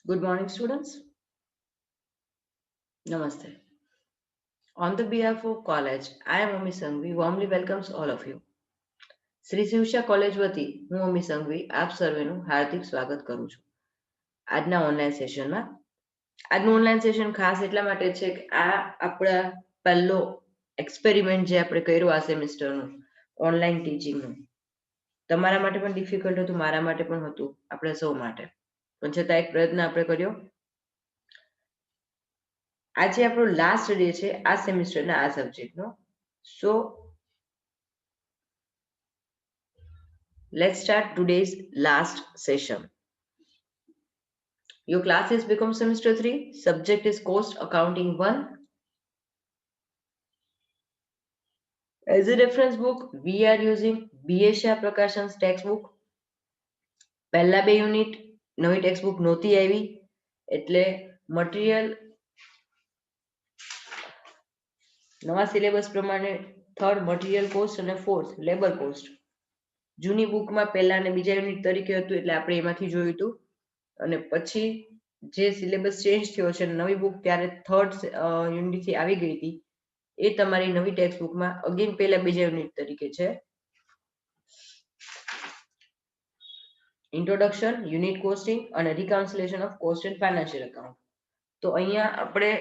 Good morning, students. Namaste. On the behalf of college, I am Ami Sangvi warmly welcomes all of you. Shri Shivsha college વતી હું અમી સંઘવી આપ સર્વેનું હાર્દિક સ્વાગત કરું છું આજના ઓનલાઈન સેશનમાં. આજનું ઓનલાઈન સેશન ખાસ એટલા માટે છે કે આ આપણા પહેલો એક્સપેરિમેન્ટ જે આપણે કર્યું આ સેમિસ્ટરનું ઓનલાઈન ટીચિંગનું તમારા માટે પણ ડિફિકલ્ટ હતું, મારા માટે પણ હતું, આપણે સૌ માટે, પણ છતાં એક પ્રયત્ન આપણે કર્યો. આજે આપણો લાસ્ટ ડે છે આ સેમિસ્ટરના આ સબ્જેક્ટનો. સો let's start today's last session. Your class has become semester 3. Subject is cost accounting 1. As a reference book, we are using BA Shah Prakashan's textbook. પહેલા બે યુનિટ નવી ટેક્સ્ટબુક નહોતી આવી એટલે મટીરિયલ નવા સિલેબસ પ્રમાણે થર્ડ મટીરિયલ કોસ્ટ અને fourth labour cost. જૂની બુકમાં પહેલા અને બીજા યુનિટ તરીકે હતું એટલે આપણે એમાંથી જોયું હતું અને પછી જે સિલેબસ ચેન્જ થયો છે નવી બુક ત્યારે થર્ડ યુનિટથી આવી ગઈ હતી એ તમારી નવી ટેક્સ્ટ બુકમાં અગેન પહેલા બીજા યુનિટ તરીકે છે. ઇન્ટ્રોડક્શન, યુનિટ કોસ્ટિંગ અને reconciliation of cost and financial account. તો અહીંયા આપણે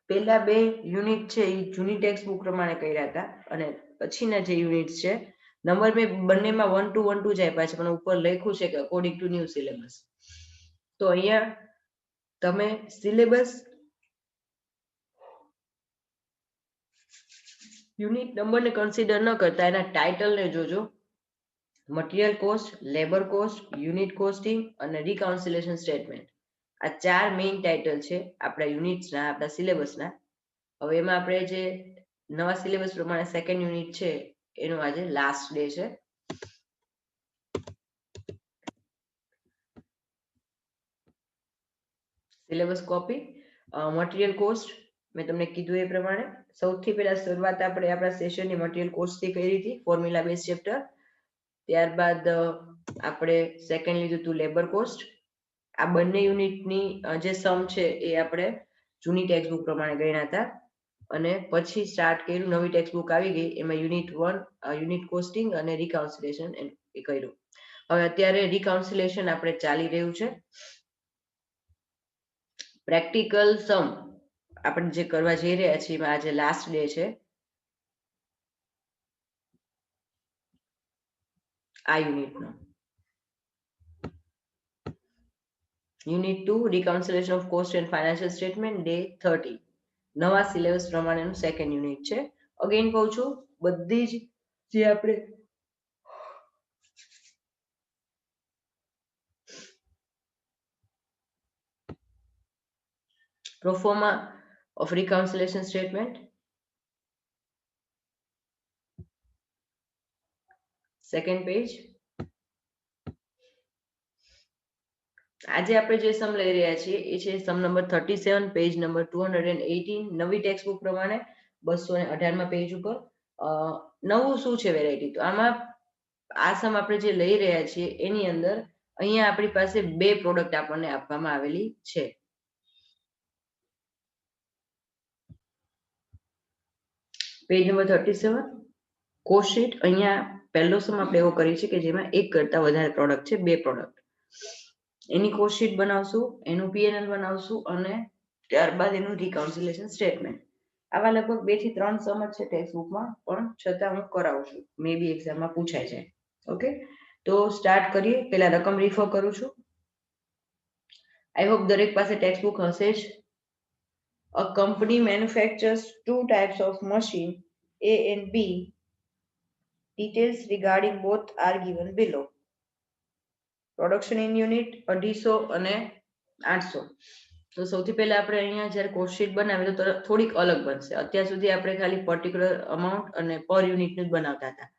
પહેલા બે યુનિટ છે એ જૂની ટેક્સ્ટ બુક પ્રમાણે કર્યા હતા અને પછીના જે યુનિટ છે નંબર મેં બંનેમાં 1 to 1 જ આપ્યા છે પણ ઉપર લખ્યું છે કે અકોર્ડિંગ ટુ ન્યૂ સિલેબસ. તો અહીંયા તમે સિલેબસ યુનિટ નંબરને કન્સિડર ન કરતા એના ટાઇટલને જોજો. Material cost, labour cost, unit costing અને રિકાઉન્સિલેશન સ્ટેટમેન્ટ. આ ચાર મેઇન ટાઇટલ છે આપણા યુનિટ્સના, આપણા સિલેબસના. હવે એમાં આપણે જે નવા સિલેબસ પ્રમાણે સેકન્ડ યુનિટ છે એનો આજે લાસ્ટ ડે છે. સિલેબસ કોપી, મટીરિયલ કોસ્ટ મેં તમને કીધું એ પ્રમાણે સૌથી પહેલા શરૂઆત આપણે આપણા સેશનની મટીરિયલ કોસ્ટથી કરી હતી, ફોર્મ્યુલા બેઝ ચેપ્ટર. ત્યારબાદ આપણે સેકન્ડ લીધું હતું લેબર કોસ્ટ. આ બંને યુનિટની જે સમ છે એ આપણે જૂની ટેક્સ્ટ બુક પ્રમાણે ગણ્યા હતા અને પછી સ્ટાર્ટ કર્યું, નવી ટેક્સ્ટ બુક આવી ગઈ એમાં યુનિટ 1 યુનિટ કોસ્ટિંગ અને રિકાઉન્સિલેશન એ કર્યું. હવે અત્યારે રિકાઉન્સિલેશન આપણે ચાલી રહ્યું છે. પ્રેક્ટિકલ સમ આપણે જે કરવા જઈ રહ્યા છીએ એમાં આજે લાસ્ટ ડે છે આ યુનિટનો. Unit 2 reconciliation of cost and financial statement day 30. નવા સિલેબસ પ્રમાણેનું સેકન્ડ યુનિટ છે. અગેન કહું છું બધી જ જે આપણે proforma of reconciliation statement, second page. આજે આપણે જે સમ લઈ રહ્યા છીએ એ છે સમ નંબર 37, પેજ નંબર 218, નવી ટેક્સ્ટ બુક પ્રમાણે 218માં પેજ ઉપર. નવું શું છે વેરાયટી? તો આમાં આ સમ આપણે જે લઈ રહ્યા છીએ એની અંદર અહીંયા આપણી પાસે બે પ્રોડક્ટ આપણને આપવામાં આવેલી છે. Page number 37 cost sheet. અહીંયા પહેલો સમ આપણે એવો કરી છે કે જેમાં એક કરતા વધારે પ્રોડક્ટ છે, બે પ્રોડક્ટ. એની કોસ્ટ શીટ બનાવશું, એનું પીએનએલ બનાવશું અને ત્યારબાદ એનું રિકાઉન્સિલેશન સ્ટેટમેન્ટ. આવા લગભગ 2 થી 3 સમ જ છે ટેક્સ્ટ બુકમાં પણ છતાં હું કરાવું છું, મે બી એક્ઝામમાં પૂછાય જાય. ઓકે, તો સ્ટાર્ટ કરીએ. પહેલા રકમ રિફર કરું છું. આઈ હોપ દરેક પાસે ટેક્સ્ટ બુક હશે જ. A company manufactures 2 types of machine A and B. Details regarding both are given below. Production in unit 250 અને 800. તો સૌથી પહેલા આપણે અહીંયા જ્યારે કોસ્ટ શીટ બનાવી તો થોડીક અલગ બનશે. અત્યાર સુધી આપણે ખાલી પર્ટિક્યુલર અમાઉન્ટ અને પર યુનિટનું જ બનાવતા હતા.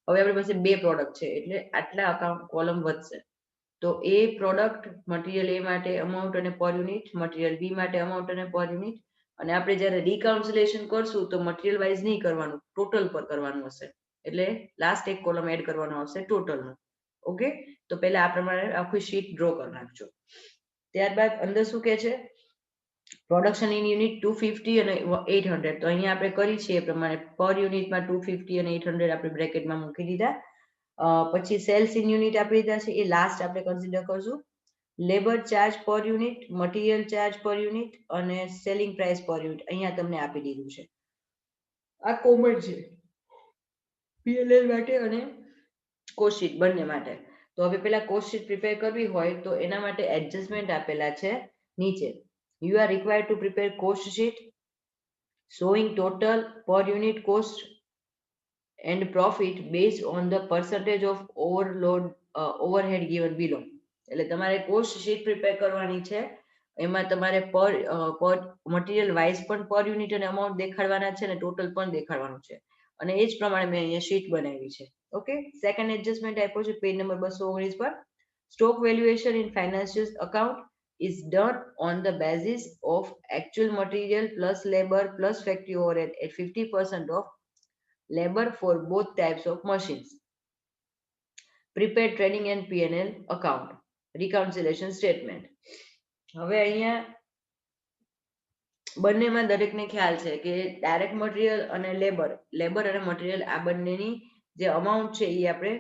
હવે આપણી પાસે બે પ્રોડક્ટ છે એટલે આટલા અકાઉન્ટ કોલમ વધશે. તો એ પ્રોડક્ટ મટીરિયલ એ માટે અમાઉન્ટ અને પર યુનિટ, મટીરિયલ બી માટે અમાઉન્ટ અને પર યુનિટ. અને આપણે જ્યારે રિકાઉન્સિલેશન કરશું તો મટીરિયલ વાઇઝ નહીં કરવાનું, ટોટલ પર કરવાનું હશે. એટલે લાસ્ટ એક કોલમ એડ કરવાનો આવશે ટોટલનો. ઓકે, તો પહેલા આ પ્રમાણે આખી શીટ ડ્રો કરી નાખજો. ત્યારબાદ અંદર શું કે છે, પ્રોડક્શન ઇન યુનિટ 250 અને 800. તો અહીંયા આપણે કરી છે એ પ્રમાણે પર યુનિટમાં 250 અને 800 આપણે બ્રેકેટમાં મૂકી દીધા. પછી સેલ્સ ઇન યુનિટ આપી દીધા છે, એ લાસ્ટ આપણે કન્સિડર કરશું. લેબર ચાર્જ પર યુનિટ, મટીરિયલ ચાર્જ પર યુનિટ અને સેલિંગ પ્રાઇસ પર યુનિટ અહીંયા તમને આપી દીધું છે. આ કોમન છે પીએનએલ માટે અને કોસ્ટ શીટ બંને માટે. તો હવે પેલા કોસ્ટ શીટ પ્રિપેર કરવી હોય તો એના માટે એડજસ્ટમેન્ટ આપેલા છે નીચે. You are required to prepare cost sheet showing total per unit cost and profit based on the percentage of overhead given below. એટલે તમારે કોસ્ટ શીટ પ્રિપેર કરવાની છે, એમાં તમારે પર મટીરિયલ વાઇઝ પણ પર યુનિટ અને અમાઉન્ટ દેખાડવાના છે અને ટોટલ પણ દેખાડવાનું છે, અને એ જ પ્રમાણે મેં અહીંયા શીટ બનાવી છે. ઓકે, સેકન્ડ એડજસ્ટમેન્ટ આપ્યો છે પેજ નંબર 219 પર. Stock valuation in financial account is done on the basis of actual material plus labor plus factory overhead at 50% of labor for both types of machines. Prepared trading and P&L account. Reconciliation statement. હવે અહીંયા બંનેમાં દરેકને ખ્યાલ છે કે direct material અને labour અને material આ બંનેની જે અમાઉન્ટ છે એ આપણે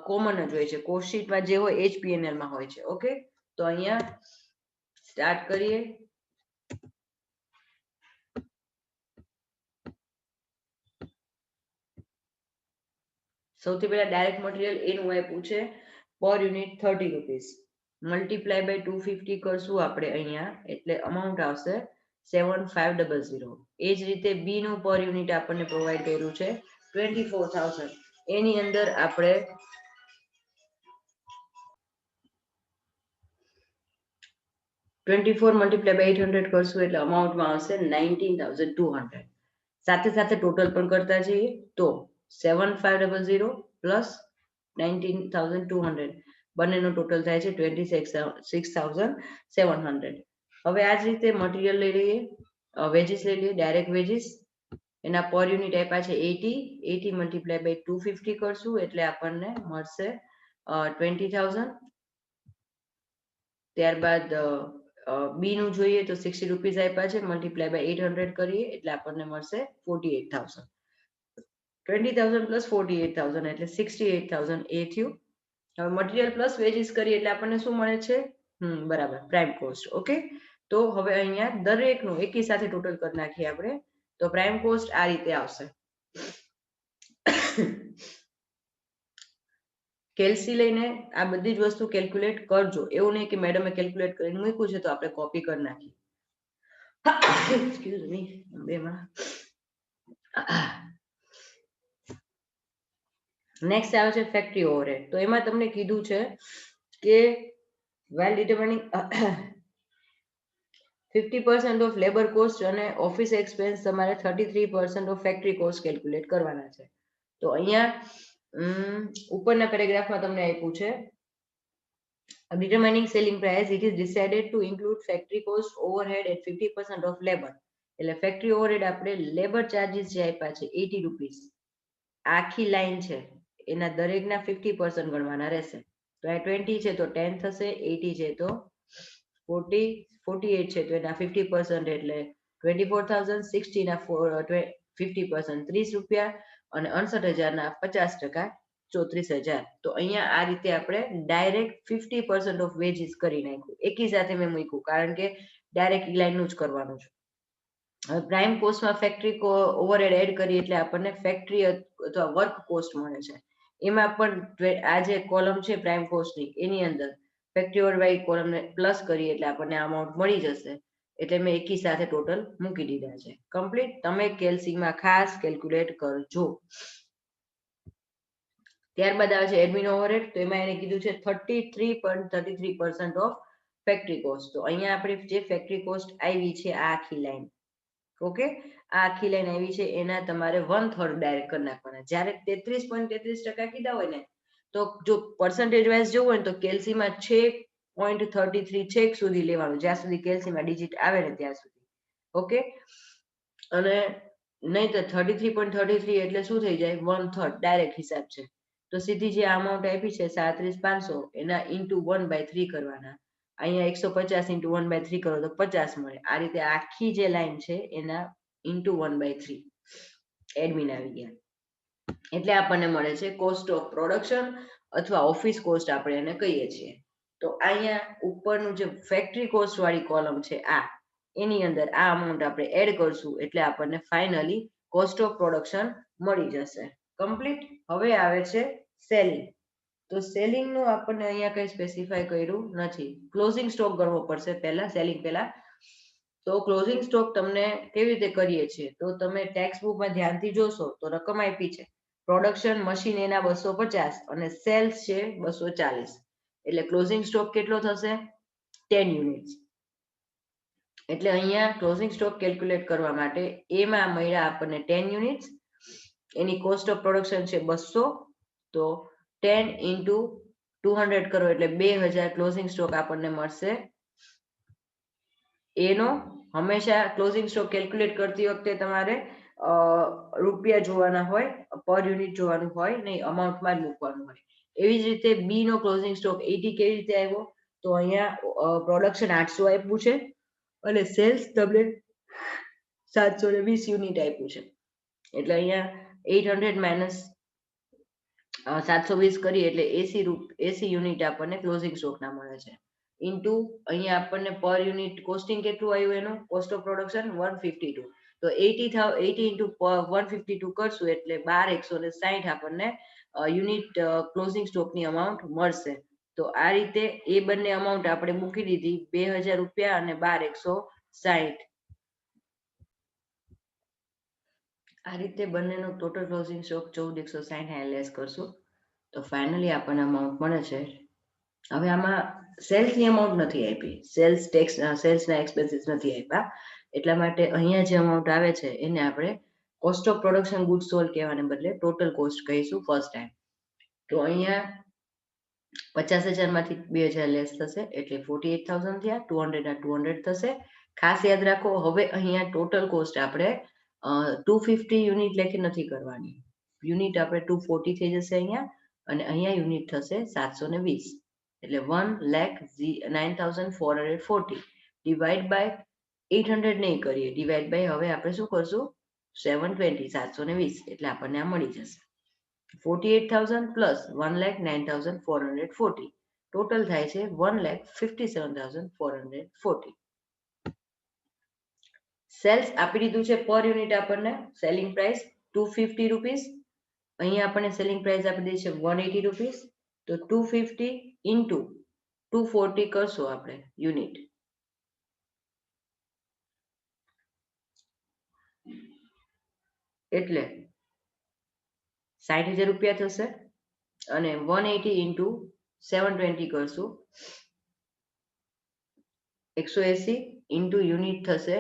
કોમન જ હોય છે, કોસ્ટ શીટમાં જે હોય એ જ P&L માં હોય છે. ઓકે, તો અહીંયા સ્ટાર્ટ કરીએ. સૌથી પહેલા ડાયરેક્ટ મટીરિયલ એનું આપ્યું છે પર યુનિટ 30 રૂપીસ, મલ્ટીપ્લાય બાય 250 કરશું આપણે અહીંયા, એટલે અમાઉન્ટ આવશે 7500. એ જ રીતે બી નું પર યુનિટ આપણને પ્રોવાઈડ કર્યું છે 24000. એની અંદર આપણે 24 મલ્ટીપ્લાય બાય 800 કરશું એટલે અમાઉન્ટમાં આવશે 19200. સાથે સાથે ટોટલ પણ કરતા જઈએ તો 7500 પ્લસ 19200 બંનેનો ટોટલ થાય છે 26700. હવે આ જ રીતે મટીરિયલ લઈ લઈએ, વેજીસ લઈ લઈએ. ડાયરેક્ટ વેજીસ એના પર યુનિટ આપ્યા છે 80 મલ્ટીપ્લાય બાય 250 કરશું એટલે આપણને મળશે 20000. ત્યારબાદ બી નું જોઈએ તો 60 રૂપીસ આપ્યા છે, મલ્ટીપ્લાય બાય 800 કરીએ એટલે આપણને મળશે 48000. 20000 પ્લસ 48000 એટલે 68000 એ થયું. હવે મટીરિયલ પ્લસ વેજીસ કરીએ એટલે આપણને શું મળે છે, બરાબર, પ્રાઇમ કોસ્ટ. ઓકે, તો હવે અહીંયા દરેકનું એકી સાથે ટોટલ કરી નાખીએ આપણે. તો પ્રાઇમ કોસ્ટ આ રીતે આવશે. કેલ્સી લઈને આ બધી જ વસ્તુ કેલ્ક્યુલેટ કરજો, એવું નહીં કે મેડમે કેલ્ક્યુલેટ કરીને મૂક્યું છે તો આપણે કોપી કરી નાખીએ. એક્સક્યુઝ મી, બેમાં નેક્સ્ટ આવે છે ફેક્ટરી ઓવરહેડ. તો એમાં તમને કીધું છે કે while determining 50% of labour cost અને ઓફિસ એક્સપેન્સ તમારે 33% ઓફ ફેક્ટરી કોસ્ટ કેલ્ક્યુલેટ કરવાના છે. તો અહીંયા ઉપરના પેરેગ્રાફમાં તમને આપ્યું છે determining selling price, it is decided to include factory cost overhead at 50% of labor. એટલે ફેક્ટરી ઓવરહેડ આપણે લેબર ચાર્જીસ જે આપ્યા છે 80 રૂપીસ, આખી લાઈન છે એના દરેકના 50% ગણવાના રહેશે. તો આ 20 છે તો 10 થશે, 80 છે તો 48 છે તો એના 50% એટલે 24000, 60 ના 50% 30 રૂપિયા અને 69000 ના 50% 34000. તો અહીંયા આ રીતે આપણે ડાયરેક્ટ 50% ઓફ વેજીસ કરી નાખ્યું, એકી સાથે મેં મૂક્યું કારણ કે ડાયરેક્ટ લાઈનનું જ કરવાનું છે. હવે પ્રાઇમ કોસ્ટમાં ફેક્ટરી ઓવરહેડ એડ કરીએ એટલે આપણને ફેક્ટરી અથવા વર્ક કોસ્ટ મળે છે. એમાં પણ આ જે કોલમ છે પ્રાઇમ કોસ્ટની એની અંદર ફેક્ટરી ઓવરહેડ કોલમને પ્લસ કરીએ એટલે આપણને અમાઉન્ટ મળી જશે. એટલે મેં એકી સાથે ટોટલ મૂકી દીધા છે. કમ્પ્લીટ. તમે કેલ્સીમાં ખાસ કેલ્ક્યુલેટ કરજો. ત્યારબાદ આવે છે એડમિન ઓવરહેડ. તો એમાં એને કીધું છે 33.33% ઓફ ફેક્ટરી કોસ્ટ. તો અહીંયા આપણી જે ફેક્ટરી કોસ્ટ આવી છે આ આખી લાઈન, ઓકે, આ આખી લાઈન આવી છે એના તમારે 1/3 ડાયરેક્ટ કરી નાખવાના. જ્યારે 33.33% કીધા હોય ને તો જો પર્સન્ટેજ વાઇઝ જોવું હોય ને તો કેલ્સીમાં 6.33 છેક સુધી લેવાનું, જ્યાં સુધી કેલ્સીમાં ડિજિટ આવે ને ત્યાં સુધી. ઓકે, અને નહીં તો 33.33 એટલે શું થઈ જાય, 1/3 ડાયરેક્ટ હિસાબ છે. તો સીધી જે અમાઉન્ટ આપી છે 37500 એના ઇન્ટુ 1/3 કરવાના. અહીંયા 150 ઇન્ટુ 1/3 કરો તો 50 મળે. આ રીતે આખી જે લાઈન છે એના ઇન્ટુ 1/3 એડમિન આવી ગયા. એટલે આપણને મળે છે કોસ્ટ ઓફ પ્રોડક્શન અથવા ઓફિસ કોસ્ટ આપણે એને કહીએ છીએ. તો અહીંયા ઉપરનું જે ફેક્ટરી કોસ્ટ વાળી કોલમ છે આ, એની અંદર આ અમાઉન્ટ આપણે એડ કરશું એટલે આપણને ફાઇનલી કોસ્ટ ઓફ પ્રોડક્શન મળી જશે. કમ્પ્લીટ. હવે આવે છે સેલિંગ. તો સેલિંગ નું આપણને અહીંયા કઈ સ્પેસિફાય કર્યું નથી. ક્લોઝિંગ સ્ટોક ગણવો પડશે પહેલા, સેલિંગ પહેલા. તો ક્લોઝિંગ સ્ટોક તમને કેવી રીતે કરીએ છીએ તો તમે ટેક્સ બુકમાં ધ્યાનથી જોશો તો રકમ આપી છે. પ્રોડક્શન મશીન એના 250 અને સેલ્સ છે 240. એટલે ક્લોઝિંગ સ્ટોક કેટલો થશે? 10 યુનિટ્સ. એટલે અહીંયા ક્લોઝિંગ સ્ટોક કેલ્ક્યુલેટ કરવા માટે એમાં મળ્યા આપણને 10 units. Any cost of production છે 200. તો 10 ઇન્ટુ 200 કરો એટલે 2000 ક્લોઝિંગ સ્ટોક આપણને મળશે. એનો હંમેશા ક્લોઝિંગ સ્ટોક કેલ્ક્યુલેટ કરતી વખતે તમારે રૂપિયા જોવાના હોય, પર યુનિટ જોવાનું હોય નહીં, અમાઉન્ટમાં જ મૂકવાનું હોય. એવી જ રીતે બી નો ક્લોઝિંગ સ્ટોક 80 કેવી રીતે આવ્યો? તો અહીંયા પ્રોડક્શન 800 આપ્યું છે અને સેલ્સ તમને 720 યુનિટ આપ્યું છે. એટલે અહીંયા 800 માઇનસ 720 કરી એટલે 80 યુનિટ આપણને ક્લોઝિંગ સ્ટોક ના મળે છે. ઇન્ટુ અહીંયા આપણને પર યુનિટ કોસ્ટિંગ કેટલું આવ્યું એનું? Cost of production 152. તો 80 ઇન્ટુ 152 કરશું એટલે 12160 આપણને યુનિટ ક્લોઝિંગ સ્ટોકની અમાઉન્ટ મળશે. તો આ રીતે એ બંને અમાઉન્ટ આપણે મૂકી દીધી, 2000 રૂપિયા અને 12160. આ રીતે બંનેનો ટોટલ ક્લોઝિંગ સ્ટોક 14160 લેસ કરશું તો ફાઇનલી આપણને અમાઉન્ટ મળે છે. હવે આમાં સેલ્સની અમાઉન્ટ નથી આપી, સેલ્સ ટેક્સ સેલ્સના એક્સપેન્સીસ નથી આપ્યા, એટલા માટે અહીંયા જે અમાઉન્ટ આવે છે એને આપણે cost of production goods sold કહેવાને બદલે ટોટલ કોસ્ટ કહીશું ફર્સ્ટ ટાઈમ. તો અહીંયા 50,000 માંથી 2000 લેસ થશે એટલે 48,000 થયા. 200 ના 200 થશે. ખાસ યાદ રાખો, હવે અહીંયા ટોટલ કોસ્ટ આપણે 250 યુનિટ લેખે નથી કરવાની. યુનિટ આપણે 240 થઈ જશે અહીંયા, અને અહીંયા યુનિટ થશે 720. એટલે 1,09,440 ડિવાઈડ બાય 800 નહીં કરીએ, ડિવાઈડ બાય હવે આપણે શું કરશું? 720, 720 એટલે આપણને આ મળી જશે. 48,000 પ્લસ 1,09,440 ટોટલ થાય છે 1,57,440. સેલ્સ આપી દીધું છે પર યુનિટ આપણને. Selling price 250 rupees. અહીંયા આપણને સેલિંગ પ્રાઇસ આપી દીધી છે 180 રૂપીસ. તો 250 ઇન્ટુ 240 કરશો આપણે યુનિટ, એટલે 60,000 રૂપિયા થશે. અને 180 ઇન્ટુ 720 કરશું, 180 ઇન્ટુ યુનિટ થશે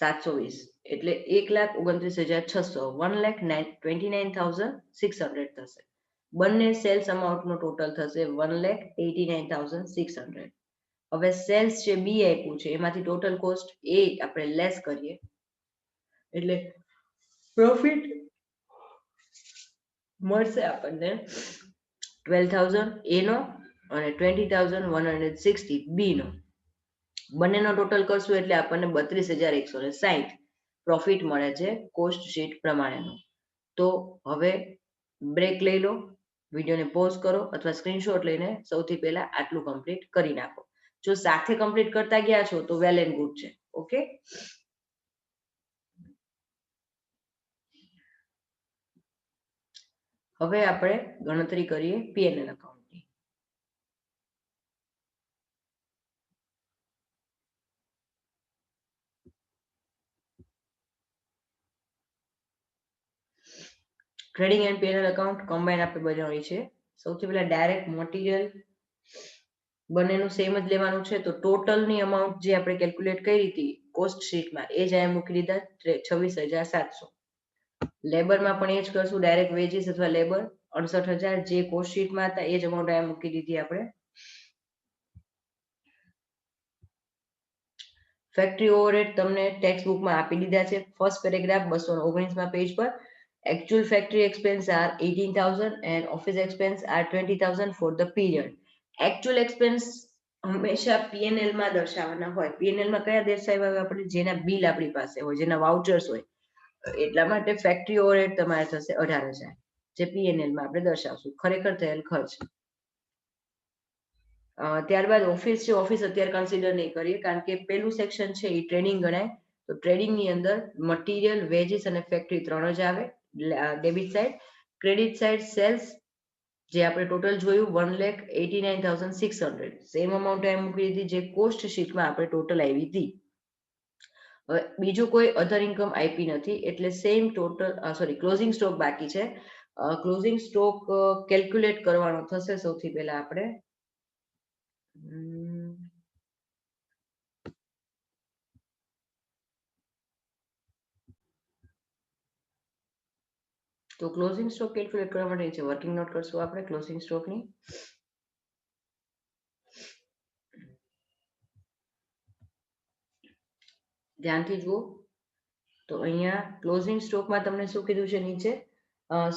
720 એટલે 1,29,600, 1,29,600 થશે. બંને સેલ્સ અમાઉન્ટનો ટોટલ થશે 1,89,600. હવે સેલ્સ જે બી આપ્યું છે એમાંથી ટોટલ કોસ્ટ એ આપણે લેસ કરીએ એટલે પ્રોફિટ મળશે આપણને 12,000 એ નો અને 20,160 બી નો. બંનેનો ટોટલ કરશું એટલે આપણને 32,160 પ્રોફિટ મળે છે કોસ્ટ શીટ પ્રમાણેનો. તો હવે બ્રેક લઈ લો, વિડીયોને પોઝ કરો અથવા સ્ક્રીનશોટ લઈને સૌથી પહેલા આટલું કમ્પ્લીટ કરી નાખો. જો સાથે કમ્પ્લીટ કરતા ગયા છો તો વેલ એન્ડ ગુડ છે. ઓકે, હવે આપણે ગણતરી કરીએ પીએનએલ એકાઉન્ટની. Trading and P&L account combine આપણે બનાવી છે. સૌથી પહેલા ડાયરેક્ટ મટીરિયલ બંનેનું સેમ જ લેવાનું છે. તો ટોટલની અમાઉન્ટ જે આપણે કેલ્ક્યુલેટ કરી હતી કોસ્ટ શીટમાં એ જ અહીંયા મૂકી દીધા 26,700. લેબરમાં પણ એ જ કરશું, ડાયરેક્ટ વેજીસ અથવા લેબર 68,000 જે કોસ્ટ શીટમાં હતા એ જ અમાઉન્ટ અહીંયા મૂકી દીધી આપણે. ફેક્ટરી ઓવરહેડ તમને ટેક્સ બુકમાં આપી દીધા છે. ફર્સ્ટ પેરેગ્રાફ 219 પેજ પર. Actual factory expense are 18,000 and office expense are 20,000 for the period. Actual expense હંમેશા પીએનએલ માં દર્શાવવાના હોય. પીએનએલ માં કયા દર્શાવ્યા હોય? આપણે જેના બિલ આપણી પાસે હોય, જેના વાઉચર્સ હોય. એટલા માટે ફેક્ટરી ઓવરહેડ તમારે થશે 18,000, જે પીએનએલ માં આપણે દર્શાવશું, ખરેખર થયેલ ખર્ચ. ત્યારબાદ ઓફિસ છે. ઓફિસ અત્યારે કન્સિડર નહીં કરીએ, કારણ કે પેલું સેક્શન છે એ ટ્રેડિંગ ગણાય. તો ટ્રેડિંગ ની અંદર મટીરિયલ, વેજીસ અને ફેક્ટરી 3 જ આવે debit side. Credit side sales, જે આપણે ટોટલ જોયું 1,89,600, સેમ અમાઉન્ટ એમ મૂકી દીધી જે કોસ્ટ શીટમાં આપણે ટોટલ આવી હતી. હવે બીજું કોઈ અધર ઇન્કમ આઈપી નથી, એટલે સેમ ટોટલ ક્લોઝિંગ સ્ટોક બાકી છે. ક્લોઝિંગ સ્ટોક કેલ્ક્યુલેટ કરવાનો થશે. સૌથી પહેલા આપણે તો ક્લોઝિંગ સ્ટોક કેલ્ક્યુલેટ કરવા માટે છે વર્કિંગ નોટ કરશું આપણે ક્લોઝિંગ સ્ટોકની. ધ્યાનથી જુઓ. તો અહીંયા ક્લોઝિંગ સ્ટોકમાં તમને શું કીધું છે નીચે?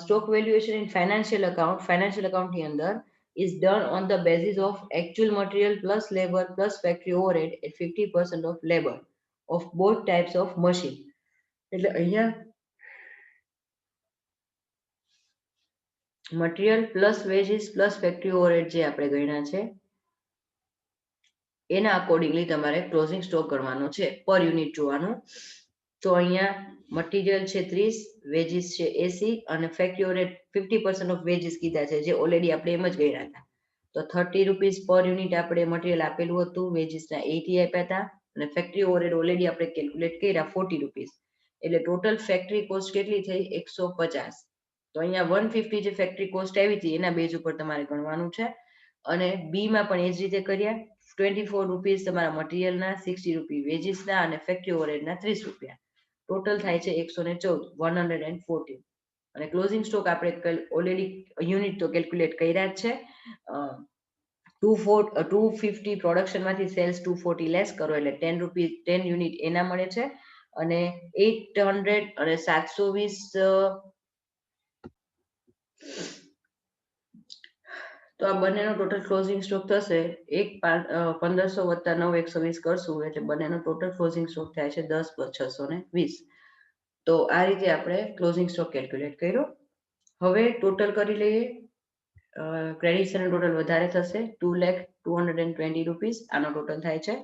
Stock valuation in financial account. Financial અકાઉન્ટની અંદર is done on the basis of actual material plus labor plus factory overhead at 50% of labor of both types of machine. એટલે અહીંયા material plus veggies plus factory overhead જે આપણે ગણ્યા છે એના accordingly તમારે ક્લોઝિંગ સ્ટોક કરવાનો છે, પર યુનિટ જોવાનું. તો અહીંયા મટીરિયલ છે 30, વેજીસ છે 80 અને ફેક્ટરી ઓવરહેડ 50% ઓફ વેજીસ કીધા છે, જે ઓલરેડી આપણે એમ જ ગણ્યા હતા. તો 30 રૂપીસ પર યુનિટ આપણે મટીરિયલ આપેલું હતું, વેજીસના 80 આપ્યા હતા અને ફેક્ટરી ઓવરહેડ ઓલરેડી આપણે કેલ્ક્યુલેટ કર્યા 40 રૂપીસ. એટલે ટોટલ ફેક્ટરી કોસ્ટ કેટલી થઈ? 150. તો અહીંયા 150 જે ફેક્ટરી કોસ્ટ આવી હતી એના બેઝ ઉપર તમારે ગણવાનું છે. અને બી માં પણ એ જ રીતે કર્યા. 24 રૂપીસ તમારા મટીરિયલના, 60 રૂપીસ વેજીસના અને ફેક્ટરી ઓવરહેડના 30 રૂપિયા. ટોટલ થાય છે 114. અને ક્લોઝિંગ સ્ટોક આપણે ઓલરેડી યુનિટ તો કેલ્ક્યુલેટ કર્યા જ છે. 250 પ્રોડક્શન માંથી સેલ્સ 240 લેસ કરો એટલે 10 રૂપીસ 10 યુનિટ એના મળે છે. અને 800 અને 720 તો આ બંનેનો ટોટલ ક્લોઝિંગ સ્ટોક થશે 1500 વત્તા 9 120 કરશું એટલે બંનેનો ટોટલ ક્લોઝિંગ સ્ટોક થાય છે 10 + 620. તો આ રીતે આપણે ક્લોઝિંગ સ્ટોક કેલ્ક્યુલેટ કર્યો. હવે ટોટલ કરી લઈએ. ક્રેડિટ્સ એનો ટોટલ વધારે થશે 2,220 રૂપીસ. આનો ટોટલ થાય છે.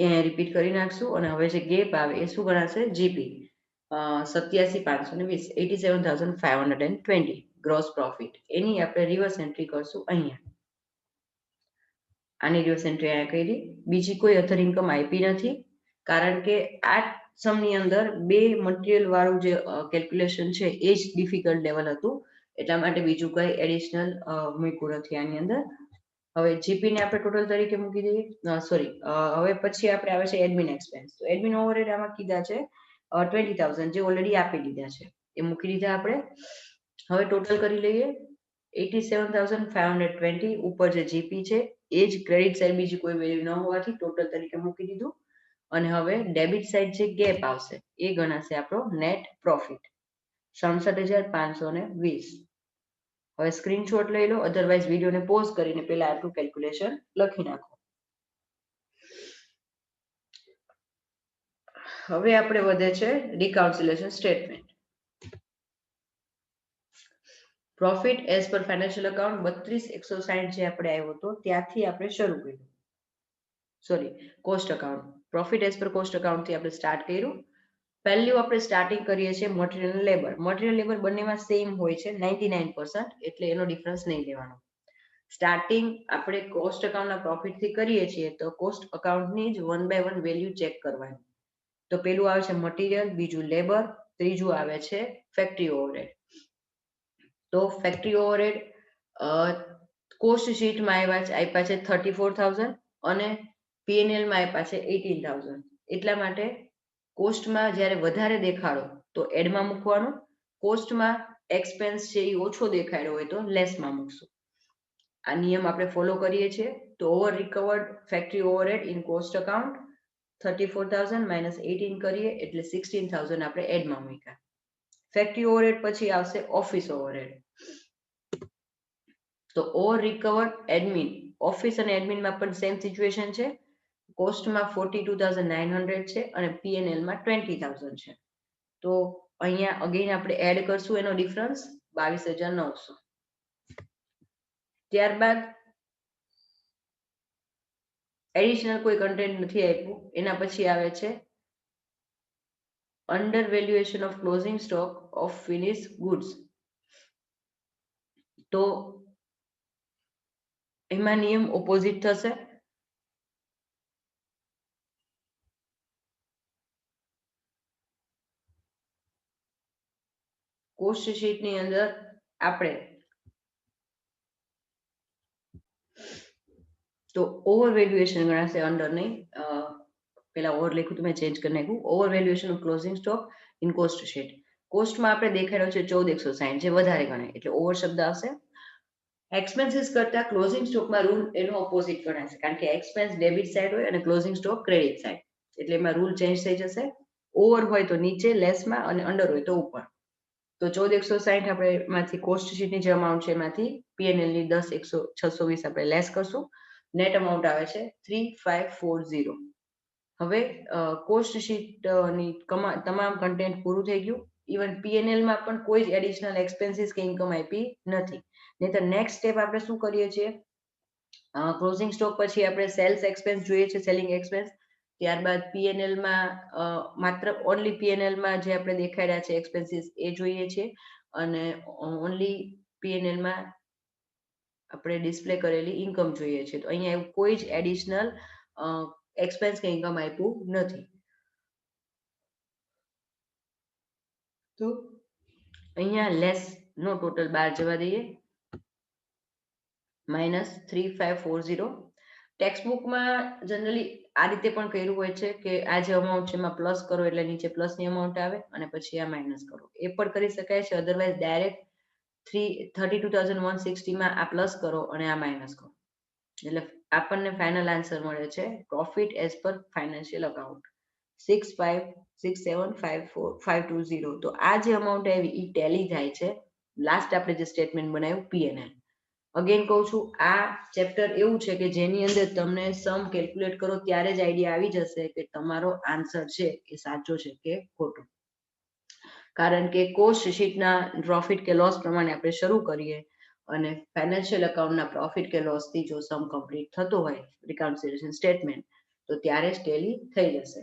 એ રિપીટ કરી નાખશું. અને હવે જે ગેપ આવે એ શું ગણાશે? GP 87,520, 87,520 gross profit. એની આપણે રિવર્સ એન્ટ્રી કરશું અહીંયા. આની રિવર્સ એન્ટ્રી અહીંયા કરી. બીજી કોઈ અધર ઇન્કમ આઈપી નથી, કારણ કે આ સમની અંદર બે મટીરિયલ વાળું જે કેલ્ક્યુલેશન છે એ જ ડિફિકલ્ટ લેવલ હતું, એટલા માટે બીજું કઈ એડિશનલ મૂક્યું નથી આની અંદર. હવે જીપી ને આપણે ટોટલ તરીકે મૂકી દઈએ. હવે પછી આપણે આવે છે એડમિન એક્સપેન્સ. તો એડમિન ઓવરહેડ આમાં કીધા છે 20,000, જે ઓલરેડી આપી દીધા છે એ મૂકી દીધા આપણે. હવે ટોટલ કરી લઈએ. 87,520 ઉપર જે જીપી છે એ જ ક્રેડિટ સાઇડ બીજી કોઈ વેલ્યુ ન હોવાથી ટોટલ તરીકે મૂકી દીધું. અને હવે ડેબિટ સાઇડ જે ગેપ આવશે એ ગણાશે આપણો નેટ પ્રોફિટ 67,520. હવે સ્ક્રીનશોટ લઈ લો, અધરવાઇઝ વિડીયોને પોઝ કરીને પહેલા આટલું કેલ્ક્યુલેશન લખી નાખો. હવે આપણે વધે છે reconciliation statement. Profit as per financial account 32,160 જે આપણે આવ્યો હતો ત્યાંથી આપણે શરૂ કર્યું. Cost account. Profit as per cost account થી આપણે સ્ટાર્ટ કર્યું. પહેલું આપણે સ્ટાર્ટિંગ કરીએ છીએ મટીરિયલ લેબર. મટીરિયલ લેબર બંનેમાં સેમ હોય છે 99%, એટલે એનો ડિફરન્સ નહીં લેવાનો. સ્ટાર્ટિંગ આપણે કોસ્ટ અકાઉન્ટના પ્રોફિટ થી કરીએ છીએ તો કોસ્ટ અકાઉન્ટની જ 1 by 1 વેલ્યુ ચેક કરવાની. તો પેલું આવે છે મટીરિયલ, બીજું લેબર, ત્રીજું આવે છે ફેક્ટરી ઓવરહેડ. તો ફેક્ટરી ઓવરહેડ કોસ્ટ શીટમાં આપ્યા છે 34,000 અને પીએનએલ માં આપ્યા છે 18,000. એટલા માટે કોસ્ટમાં જ્યારે વધારે દેખાડો તો એડમાં મૂકવાનું, કોસ્ટમાં એક્સપેન્સ છે એ ઓછો દેખાડ્યો હોય તો લેસમાં મૂકશું. આ નિયમ આપણે ફોલો કરીએ છીએ. તો over recovered factory overhead in cost account 34,000 - 18 કરીએ એટલે 16,000 આપણે એડમાં મૂક્યા. ફેક્ટરી ઓવરહેડ પછી આવશે ઓફિસ ઓવરહેડ. તો ઓવર રિકવર્ડ એડમિન, ઓફિસ અને એડમિનમાં પણ સેમ સિચ્યુએશન છે. કોસ્ટમાં 42,900 છે અને પીએનએલ માં 20,000 છે. તો અહીંયા અગેન આપણે એડ કરશું એનો ડિફરન્સ 22,900. ત્યારબાદ એડિશનલ કોઈ કન્ટેન્ટ નથી આપ્યું. એના પછી આવે છે under valuation of closing stock of finish goods. તો એમાં નિયમ ઓપોઝિટ થશે. કોસ્ટ શીટની અંદર આપણે તો ઓવર વેલ્યુએશન ગણાશે, અંડર નહીં. પેલા ઓવર લખ્યું તો મેં ચેન્જ કરી નાખ્યું. Over valuation of closing stock in cost sheet. કોસ્ટમાં આપણે દેખાડ્યો છે 14,160, જે વધારે ગણાય એટલે ઓવર શબ્દ આવશે. એક્સપેન્સીસ કરતા ક્લોઝિંગ સ્ટોકમાં રૂલ એનો ઓપોઝિટ ગણાશે, કારણ કે એક્સપેન્સ ડેબિટ સાઇડ હોય અને ક્લોઝિંગ સ્ટોક ક્રેડિટ સાઇડ, એટલે એમાં રૂલ ચેન્જ થઈ જશે. ઓવર હોય તો નીચે લેસમાં અને અંડર હોય તો ઉપર. તો 14,160 આપણે એમાંથી કોસ્ટ શીટની જે અમાઉન્ટ છે એમાંથી પીએનએલ ની 10,620 આપણે લેસ કરશું. નેટ અમાઉન્ટ આવે છે 3,540. હવે કોસ્ટ શીટની તમામ કન્ટેન્ટ પૂરું થઈ ગયું. ઇવન પીએનએલમાં પણ કોઈ જ એડિશનલ એક્સપેન્સીસ કે ઇન્કમ આપી નથી. નહીં તો નેક્સ્ટ સ્ટેપ આપણે શું કરીએ છીએ, ક્લોઝિંગ સ્ટોક પછી આપણે સેલ્સ એક્સપેન્સ જોઈએ છે, સેલિંગ એક્સપેન્સ. ત્યારબાદ પીએનએલમાં માત્ર ઓનલી પીએનએલમાં જે આપણે દેખાડ્યા છે એક્સપેન્સીસ એ જોઈએ છે, અને ઓનલી પીએનએલમાં આપણે ડિસ્પ્લે કરેલી ઇન્કમ જોઈએ છે. તો અહીંયા એવું કોઈ જ એડિશનલ એક્સપેન્સ કે ઇન્કમ આપ્યું નથી. તો અહીંયા લેસ નો ટોટલ 12 જવા દઈએ, -3540. ટેક્સ્ટબુકમાં જનરલી આ રીતે પણ કર્યું હોય છે કે આ જે અમાઉન્ટ છે એમાં પ્લસ કરો એટલે નીચે પ્લસની અમાઉન્ટ આવે અને પછી આ માઇનસ કરો. એ પણ કરી શકાય છે. અધરવાઇઝ ડાયરેક્ટ 32,160 માં આ પ્લસ કરો અને આ માઇનસ કરો, એટલે આપણને ફાઇનલ આન્સર મળે છે profit as per financial account 656754,520. તો આ જે અમાઉન્ટ આવી એ ટેલી થાય છે લાસ્ટ આપણે જે સ્ટેટમેન્ટ બનાવ્યું પીએનએલ. અગેન કહું છું, આ ચેપ્ટર એવું છે કે જેની અંદર તમને સમ કેલ્ક્યુલેટ કરો ત્યારે જ આઈડિયા આવી જશે કે તમારો આન્સર છે એ સાચો છે કે ખોટો. કારણ કે કોસ્ટ શીટના પ્રોફિટ કે લોસ પ્રમાણે આપણે શરૂ કરીએ અને ફાઇનાન્શિયલ અકાઉન્ટના પ્રોફિટ કે લોસ થી જો સમ કમ્પ્લીટ થતો હોય રિકન્સિલિયેશન સ્ટેટમેન્ટ, તો ત્યારે જ ટેલી થઈ જશે.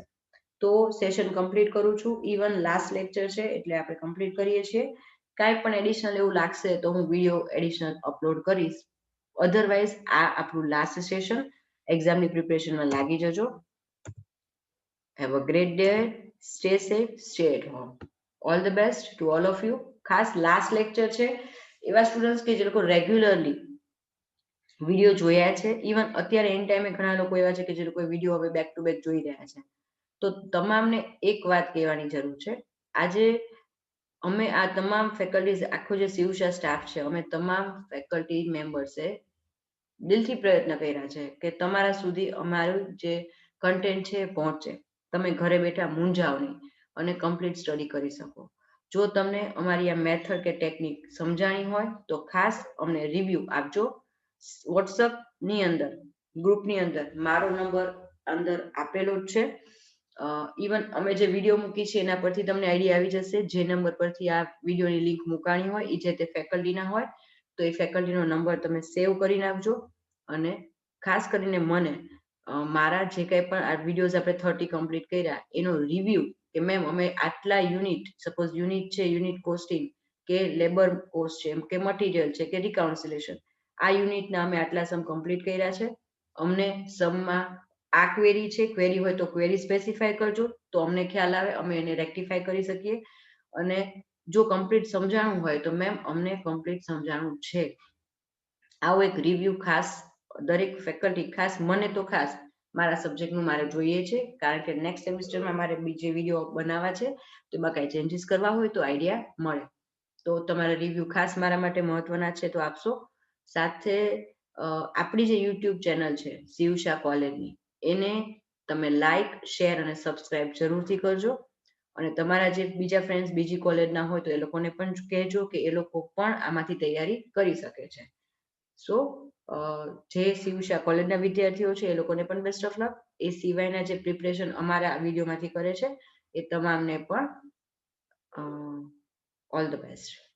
તો સેશન કમ્પ્લીટ કરું છું. ઇવન લાસ્ટ લેક્ચર છે એટલે આપણે કમ્પ્લીટ કરીએ છીએ. કાંઈ પણ એડિશનલ એવું લાગશે તો હું વિડીયો એડિશનલ અપલોડ કરીશ. અધરવાઇઝ આ આપણું લાસ્ટ સેશન. એક્ઝામની પ્રિપેરેશનમાં લાગી જજો. Have a great day. Stay safe, stay at home. All the best to all of you. ખાસ લાસ્ટ લેક્ચર છે એવા સ્ટુડન્ટ્સ કે જે લોકો રેગ્યુલરલી વિડીયો જોયા છે, ઇવન અત્યારે એન ટાઈમે ઘણા લોકો એવા છે કે જે લોકો વિડીયો હવે બેક ટુ બેક જોઈ રહ્યા છે. તો તમામને એક વાત કહેવાની જરૂર છે. આજે અમે આ તમામ ફેકલ્ટીઝ, આખો જે શિવશા સ્ટાફ છે, અમે તમામ ફેકલ્ટી મેમ્બર્સે દિલથી પ્રયત્ન કર્યા છે કે તમારા સુધી અમારું જે કન્ટેન્ટ છે પહોંચે, તમે ઘરે બેઠા મૂંઝાવ નહીં અને કમ્પ્લીટ સ્ટડી કરી શકો. જો તમને અમારી આ મેથડ કે ટેકનિક સમજાણી હોય તો ખાસ અમને રિવ્યુ આપજો. વોટ્સઅપની અંદર ગ્રુપની અંદર મારો નંબર અંદર આપેલો જ છે. ઇવન અમે જે વિડીયો મૂકી છે એના પરથી તમને આઈડિયા આવી જશે. જે નંબર પરથી આ વિડીયોની લિંક મુકાણી હોય એ જે તે ફેકલ્ટીના હોય તો એ ફેકલ્ટીનો નંબર તમે સેવ કરી નાખજો. અને ખાસ કરીને મને મારા જે કંઈ પણ આ વિડીયોઝ આપણે 30 કમ્પ્લીટ કર્યા એનો રિવ્યુ કે મેમ અમે આટલા યુનિટ, સપોઝ યુનિટ છે, યુનિટ કોસ્ટિંગ કે લેબર કોસ્ટ છે કે મટીરિયલ છે કે રિકાઉન્સિલેશન, આ યુનિટના અમે આટલા સમ કમ્પ્લીટ કર્યા છે. અમને સમમાં આ ક્વેરી છે, ક્વેરી હોય તો ક્વેરી સ્પેસિફાય કરજો તો અમને ખ્યાલ આવે, અમે એને રેક્ટિફાય કરી શકીએ. અને જો કમ્પ્લીટ સમજાણું હોય તો મેમ અમને કમ્પ્લીટ સમજાણું છે. આવો એક રિવ્યુ ખાસ દરેક ફેકલ્ટી, ખાસ મને તો ખાસ મારા સબ્જેક્ટનું મારે જોઈએ છે, કારણ કે નેક્સ્ટ સેમિસ્ટરમાં મારે બીજે વિડીયો બનાવવા છે. તો એમાં કાંઈ ચેન્જીસ કરવા હોય તો આઈડિયા મળે. તો તમારા રિવ્યુ ખાસ મારા માટે મહત્વના છે, તો આપશો. સાથે આપણી જે યુટ્યુબ ચેનલ છે શિવશા કોલેજની, એને તમે લાઈક, શેર અને સબસ્ક્રાઇબ જરૂરથી કરજો. અને તમારા જે બીજા ફ્રેન્ડ્સ બીજી કોલેજના હોય તો એ લોકોને પણ કહેજો કે એ લોકો પણ આમાંથી તૈયારી કરી શકે છે. સો જે શિવશા કોલેજના વિદ્યાર્થીઓ છે એ લોકોને પણ બેસ્ટ ઓફ લક. એ સિવાયના જે પ્રિપરેશન અમારા વિડીયોમાંથી કરે છે એ તમામને પણ ઓલ ધ બેસ્ટ.